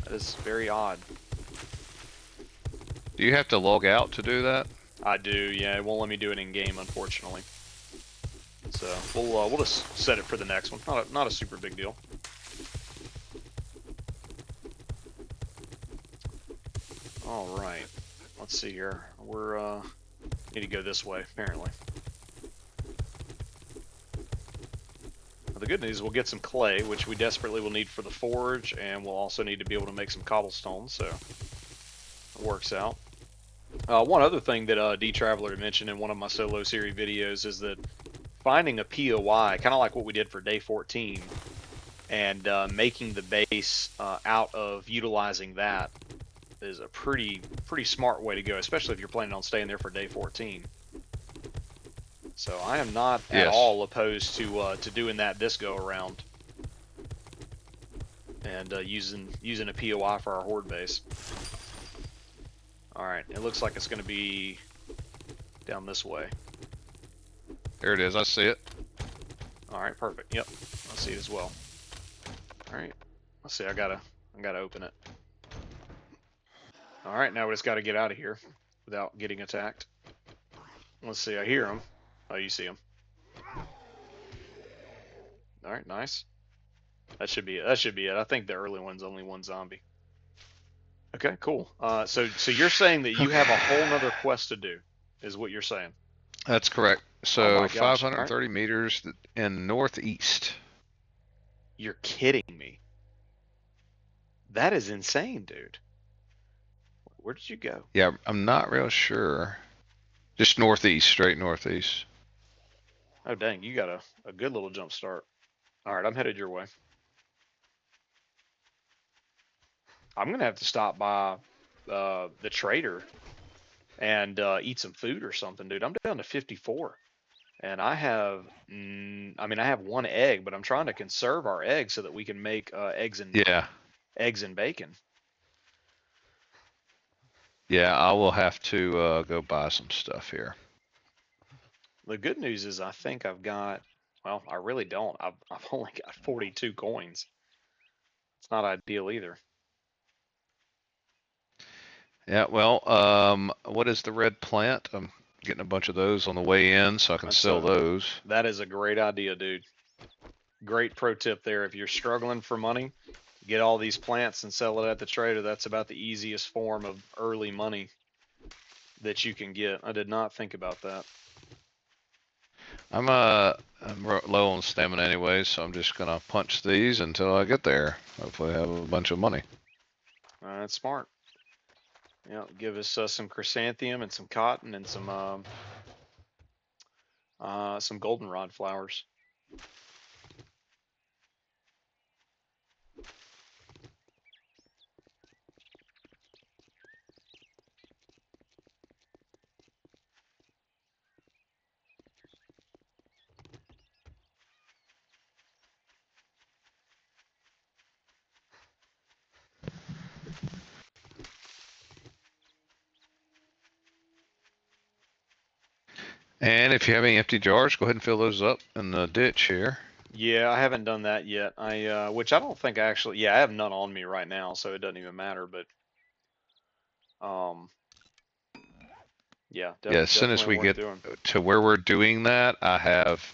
That is very odd. Do you have to log out to do that? I do, yeah. It won't let me do it in game, unfortunately. So we'll just set it for the next one. Not a super big deal. All right. Let's see here. We're need to go this way apparently. Well, the good news, we'll get some clay, which we desperately will need for the forge, and we'll also need to be able to make some cobblestone. So it works out. One other thing that D-Traveler mentioned in one of my solo series videos is that finding a POI, kind of like what we did for day 14, and making the base out of utilizing that is a pretty smart way to go, especially if you're planning on staying there for day 14. So I am not at all opposed to doing that this go around, and using a POI for our horde base. All right, it looks like it's going to be down this way. There it is. I see it. All right, perfect. Yep, I see it as well. All right, let's see. I gotta open it. All right, now we just got to get out of here without getting attacked. Let's see. I hear him. Oh, you see him. All right, nice. That should be it. I think the early one's only one zombie. Okay, cool. So you're saying that you have a whole nother quest to do, is what you're saying? That's correct. Oh So my gosh. 530 meters in northeast. You're kidding me. That is insane, dude. Where did you go? Yeah, I'm not real sure. Just northeast, straight northeast. Oh dang, you got a good little jump start. All right, I'm headed your way. I'm gonna have to stop by the trader and eat some food or something, dude. I'm down to 54, and I have, I mean, I have one egg, but I'm trying to conserve our eggs so that we can make eggs and bacon. Yeah, I will have to go buy some stuff here. The good news is I think I've got, well, I really don't. I've only got 42 coins. It's not ideal either. Yeah, well, what is the red plant? I'm getting a bunch of those on the way in so I can sell those. That is a great idea, dude. Great pro tip there. If you're struggling for money, get all these plants and sell it at the trader. That's about the easiest form of early money that you can get. I did not think about that. I'm low on stamina anyway, so I'm just gonna punch these until I get there. Hopefully I have a bunch of money. That's smart. Yeah, give us some chrysanthemum and some cotton and some goldenrod flowers. And if you have any empty jars, go ahead and fill those up in the ditch here. Yeah, I haven't done that yet. Which I don't think I actually. Yeah, I have none on me right now, so it doesn't even matter. But, yeah, Yeah, as soon as we get to where we're doing that, I have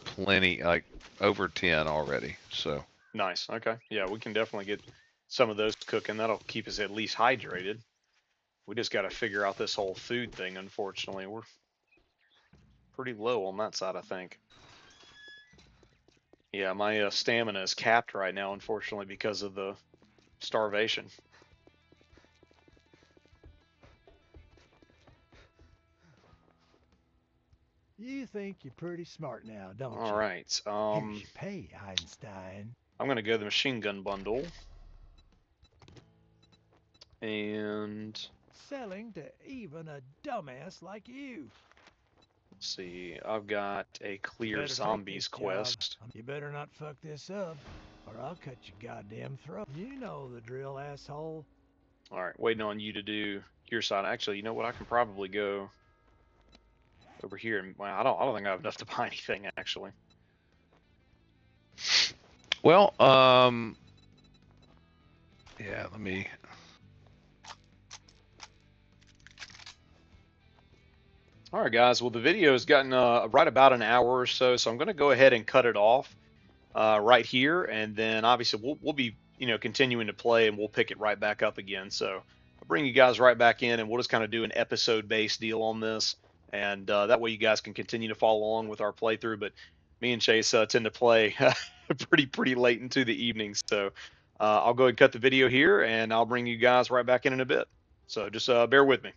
plenty, like over 10 already. So nice. Okay. Yeah, we can definitely get some of those cooking. That'll keep us at least hydrated. We just got to figure out this whole food thing. Unfortunately, we're pretty low on that side, I think. Yeah, my stamina is capped right now, unfortunately, because of the starvation. You think you're pretty smart now, don't you? All right. Here's your pay, Einstein. I'm gonna go the machine gun bundle, and selling to even a dumbass like you. Let's see. I've got a clear zombies quest. You better not fuck this up, or I'll cut your goddamn throat. You know the drill, asshole. All right, waiting on you to do your side. Actually, you know what? I can probably go over here. And well, I don't think I have enough to buy anything actually. well, yeah, let me. All right, guys. Well, the video has gotten right about an hour or so, so I'm going to go ahead and cut it off right here, and then obviously we'll be continuing to play, and we'll pick it right back up again. So I'll bring you guys right back in, and we'll just kind of do an episode-based deal on this, and that way you guys can continue to follow along with our playthrough. But me and Chase tend to play pretty late into the evening, so I'll go ahead and cut the video here, and I'll bring you guys right back in a bit. So just bear with me.